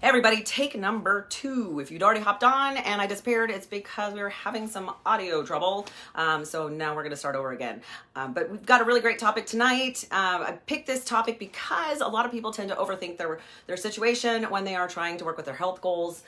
Hey everybody, take number 2. If you'd already hopped on and I disappeared, it's because we were having some audio trouble. So now we're going to start over again. But we've got a really great topic tonight. I picked this topic because a lot of people tend to overthink their situation when they are trying to work with their health goals.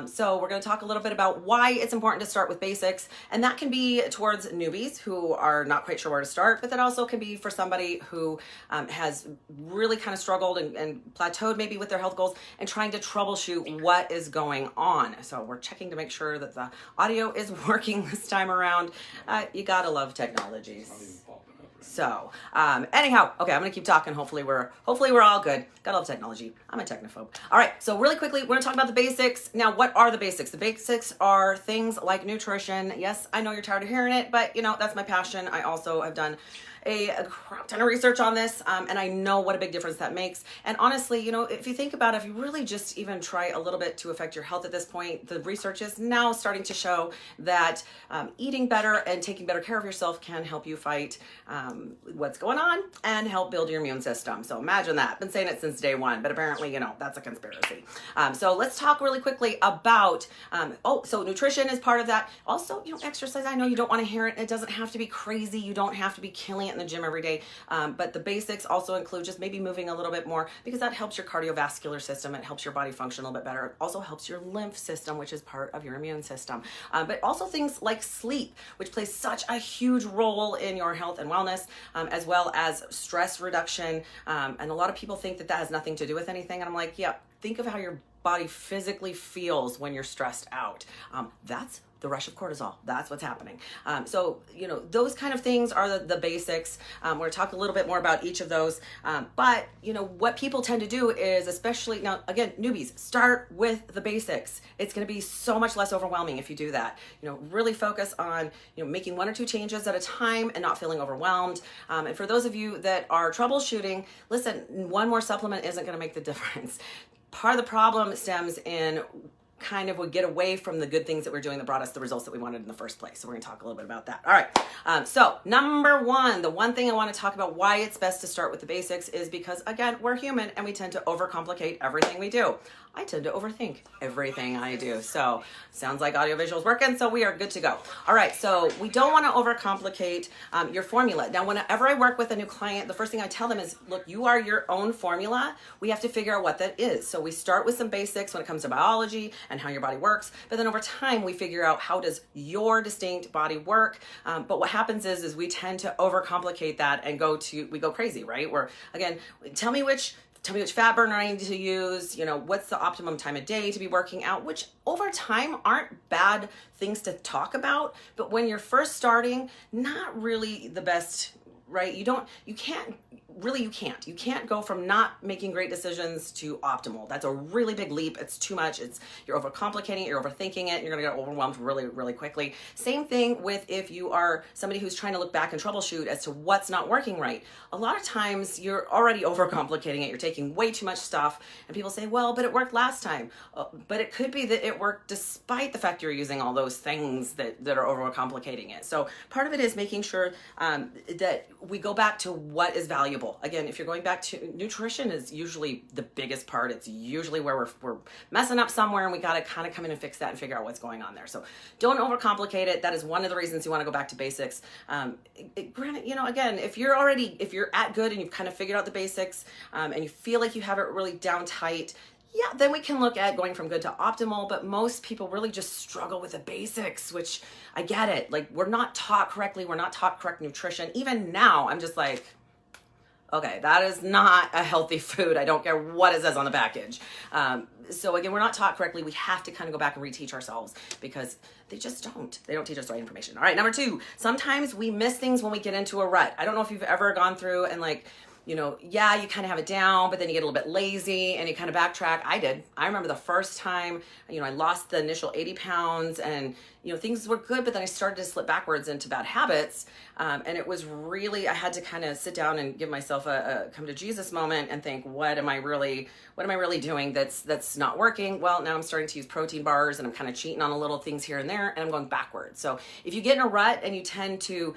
So we're going to talk a little bit about why it's important to start with basics, and that can be towards newbies who are not quite sure where to start, but that also can be for somebody who has really kind of struggled and plateaued maybe with their health goals and trying to troubleshoot what is going on. So we're checking to make sure that the audio is working this time around. You gotta love technology. So anyhow, okay, I'm gonna keep talking. Hopefully we're all good. Gotta love technology. I'm a technophobe. All right, so really quickly, we're gonna talk about the basics. Now, what are the basics? The basics are things like nutrition. Yes, I know you're tired of hearing it, but that's my passion. I also have done a crap ton of research on this, and I know what a big difference that makes. And honestly, if you think about it, if you really just even try a little bit to affect your health at this point, the research is now starting to show that eating better and taking better care of yourself can help you fight what's going on and help build your immune system. So imagine that. I've been saying it since day one, but apparently, that's a conspiracy. So let's talk really quickly about, so nutrition is part of that. Also, exercise. I know you don't want to hear it. It doesn't have to be crazy. You don't have to be killing it in the gym every day, but the basics also include just maybe moving a little bit more, because that helps your cardiovascular system. It helps your body function a little bit better. It also helps your lymph system, which is part of your immune system, but also things like sleep, which plays such a huge role in your health and wellness, as well as stress reduction. And a lot of people think that has nothing to do with anything, and I'm like, yeah, think of how your body physically feels when you're stressed out. That's the rush of cortisol. That's what's happening. So, those kind of things are the basics. We're going to talk a little bit more about each of those. But, what people tend to do is, especially now, again, newbies, start with the basics. It's going to be so much less overwhelming if you do that. Really focus on, making 1 or 2 changes at a time and not feeling overwhelmed. And for those of you that are troubleshooting, listen, one more supplement isn't going to make the difference. Part of the problem stems in kind of would get away from the good things that we're doing that brought us the results that we wanted in the first place. So we're going to talk a little bit about that. All right. So number 1, the one thing I want to talk about why it's best to start with the basics is because, again, we're human and we tend to overcomplicate everything we do. I tend to overthink everything I do. So sounds like audiovisual is working, so we are good to go. All right, so we don't want to overcomplicate your formula. Now, whenever I work with a new client, the first thing I tell them is, look, you are your own formula. We have to figure out what that is. So we start with some basics when it comes to biology and how your body works, but then over time we figure out how does your distinct body work. But what happens is we tend to overcomplicate that and we go crazy, right? Again, tell me which fat burner I need to use, what's the optimum time of day to be working out, which over time aren't bad things to talk about, but when you're first starting, not really the best, right? You can't go from not making great decisions to optimal. That's a really big leap. It's too much. You're overcomplicating it, you're overthinking it, and you're gonna get overwhelmed really, really quickly. Same thing with if you are somebody who's trying to look back and troubleshoot as to what's not working right. A lot of times you're already overcomplicating it. You're taking way too much stuff, and people say, well, but it worked last time. But it could be that it worked despite the fact you're using all those things that are overcomplicating it. So part of it is making sure that we go back to what is valuable. Again, if you're going back to nutrition is usually the biggest part. It's usually where we're messing up somewhere, and we got to kind of come in and fix that and figure out what's going on there. So don't overcomplicate it. That is one of the reasons you want to go back to basics. Granted, again, if you're at good and you've kind of figured out the basics, and you feel like you have it really down tight, yeah, then we can look at going from good to optimal, but most people really just struggle with the basics, which I get it. Like, we're not taught correctly. We're not taught correct nutrition. Even now, I'm just like, okay, that is not a healthy food. I don't care what it says on the package. So again, we're not taught correctly. We have to kind of go back and reteach ourselves because they just don't. They don't teach us the right information. All right, number 2, sometimes we miss things when we get into a rut. I don't know if you've ever gone through and you kind of have it down, but then you get a little bit lazy and you kind of backtrack. I did. I remember the first time, I lost the initial 80 pounds and, things were good, but then I started to slip backwards into bad habits. And it was really, I had to kind of sit down and give myself a come to Jesus moment and think, what am I really doing that's not working? Well, now I'm starting to use protein bars and I'm kind of cheating on a little things here and there, and I'm going backwards. So if you get in a rut and you tend to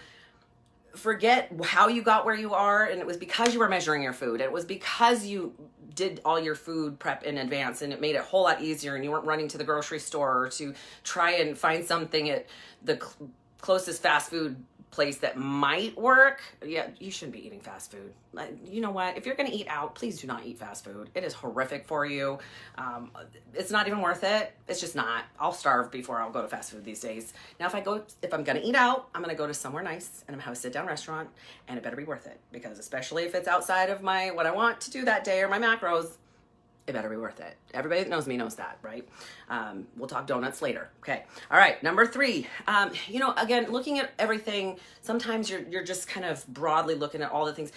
forget how you got where you are, and it was because you were measuring your food. It was because you did all your food prep in advance, and it made it a whole lot easier, and you weren't running to the grocery store to try and find something at the closest fast food place that might work. Yeah, you shouldn't be eating fast food. You know what? If you're going to eat out, please do not eat fast food. It is horrific for you. It's not even worth it. It's just not. I'll starve before I'll go to fast food these days. Now, if I'm going to eat out, I'm going to go to somewhere nice, and I'm going to have a sit down restaurant, and it better be worth it, because especially if it's outside of what I want to do that day or my macros, it better be worth it. Everybody that knows me knows that, right? We'll talk donuts later. Okay. All right. Number 3, again, looking at everything, sometimes you're just kind of broadly looking at all the things.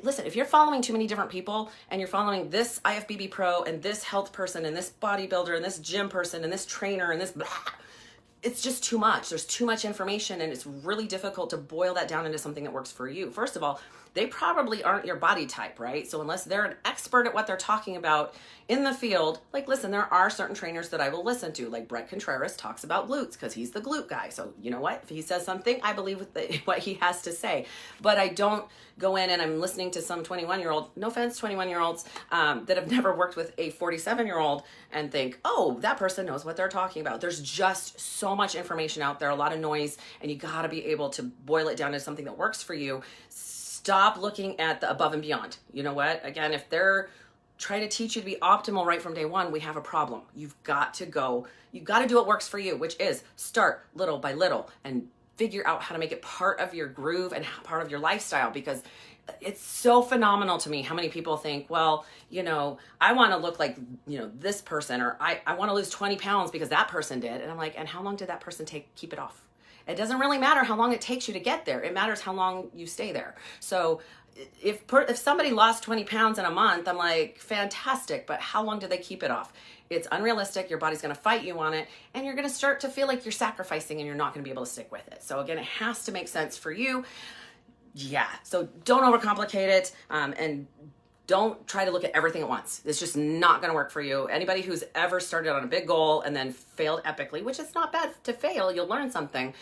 Listen, if you're following too many different people, and you're following this IFBB pro and this health person and this bodybuilder and this gym person and this trainer and this blah, it's just too much. There's too much information, and it's really difficult to boil that down into something that works for you. First of all, they probably aren't your body type, right? So unless they're an expert at what they're talking about in the field, like, listen, there are certain trainers that I will listen to, like Brett Contreras talks about glutes because he's the glute guy. So you know what? If he says something, I believe what he has to say. But I don't go in and I'm listening to some 21-year-old, no offense, 21-year-olds that have never worked with a 47-year-old and think, oh, that person knows what they're talking about. There's just so much information out there, a lot of noise, and you got to be able to boil it down to something that works for you. Stop looking at the above and beyond. You know what? Again, if they're trying to teach you to be optimal right from day one, we have a problem. You've got to do what works for you, which is start little by little and figure out how to make it part of your groove and part of your lifestyle, because it's so phenomenal to me how many people think, well, I want to look like, this person, or I want to lose 20 pounds because that person did. And I'm like, and how long did that person keep it off? It doesn't really matter how long it takes you to get there. It matters how long you stay there. So if somebody lost 20 pounds in a month, I'm like, fantastic, but how long do they keep it off? It's unrealistic. Your body's going to fight you on it, and you're going to start to feel like you're sacrificing, and you're not going to be able to stick with it. So again, it has to make sense for you. Yeah. So don't overcomplicate it, and don't try to look at everything at once. It's just not going to work for you. Anybody who's ever started on a big goal and then failed epically, which is not bad to fail, you'll learn something,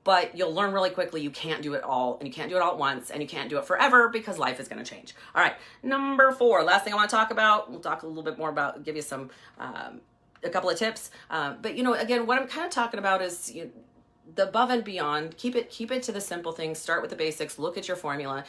but you'll learn really quickly you can't do it all, and you can't do it all at once, and you can't do it forever, because life is going to change. All right, number 4, last thing I want to talk about, we'll talk a little bit more about, give you some, a couple of tips. But again, what I'm kind of talking about is, the above and beyond. Keep it to the simple things. Start with the basics. Look at your formula.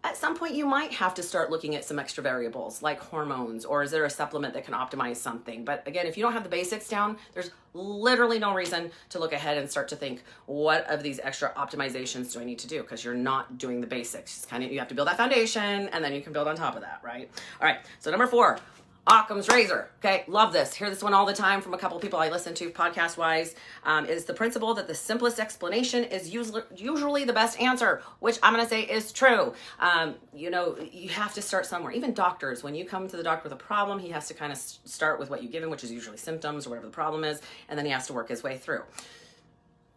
At some point, you might have to start looking at some extra variables like hormones, or is there a supplement that can optimize something? But again, if you don't have the basics down, there's literally no reason to look ahead and start to think, what of these extra optimizations do I need to do? Because you're not doing the basics. You have to build that foundation, and then you can build on top of that, right? All right, so number 4. Occam's razor. Okay, love this. Hear this one all the time from a couple of people I listen to podcast-wise. Is the principle that the simplest explanation is usually the best answer, which I'm going to say is true. You have to start somewhere. Even doctors, when you come to the doctor with a problem, he has to kind of start with what you give him, which is usually symptoms or whatever the problem is, and then he has to work his way through.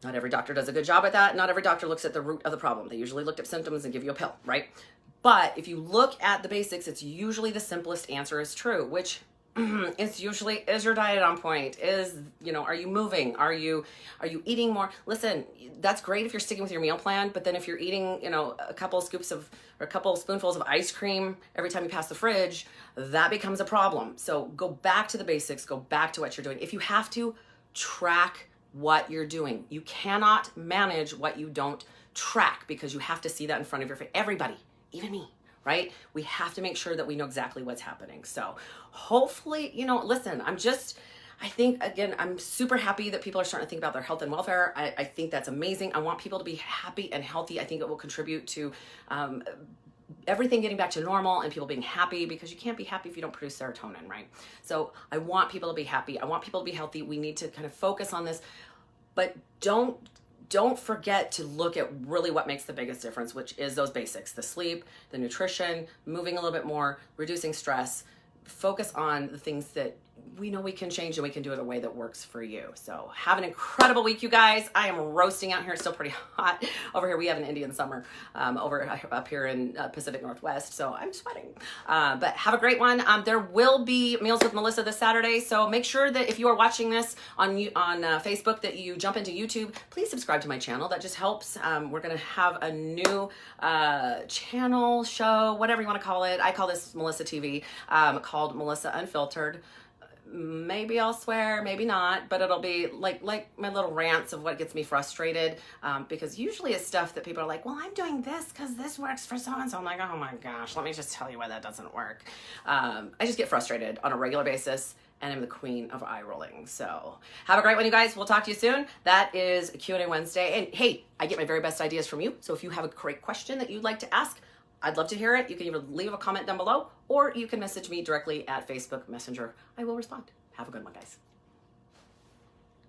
Not every doctor does a good job at that. Not every doctor looks at the root of the problem. They usually look at symptoms and give you a pill, right? But if you look at the basics, it's usually the simplest answer is true, which it's usually, is your diet on point? Are you moving? Are you eating more? Listen, that's great if you're sticking with your meal plan, but then if you're eating, a couple spoonfuls of ice cream every time you pass the fridge, that becomes a problem. So go back to the basics, go back to what you're doing. If you have to, track what you're doing. You cannot manage what you don't track, because you have to see that in front of your face. Everybody. Even me, right? We have to make sure that we know exactly what's happening. So hopefully, listen, I think, again, I'm super happy that people are starting to think about their health and welfare. I think that's amazing. I want people to be happy and healthy. I think it will contribute to everything getting back to normal and people being happy, because you can't be happy if you don't produce serotonin, right? So I want people to be happy. I want people to be healthy. We need to kind of focus on this, but don't forget to look at really what makes the biggest difference, which is those basics: the sleep, the nutrition, moving a little bit more, reducing stress. Focus on the things that we know we can change and we can do it a way that works for you. So have an incredible week, you guys. I am roasting out here. It's still pretty hot over here. We have an Indian summer up here in Pacific Northwest, so I'm sweating. But have a great one. There will be Meals with Melissa this Saturday, so make sure that if you are watching this on Facebook that you jump into YouTube. Please subscribe to my channel. That just helps. We're going to have a new channel, show, whatever you want to call it. I call this Melissa TV, called Melissa Unfiltered. Maybe I'll swear, maybe not, but it'll be like my little rants of what gets me frustrated, because usually it's stuff that people are like, well, I'm doing this because this works for so-and-so. I'm like, oh my gosh, let me just tell you why that doesn't work. I just get frustrated on a regular basis, and I'm the queen of eye rolling. So have a great one, you guys. We'll talk to you soon. That is Q&A Wednesday. And hey, I get my very best ideas from you. So if you have a great question that you'd like to ask, I'd love to hear it. You can either leave a comment down below or you can message me directly at Facebook Messenger. I will respond. Have a good one, guys.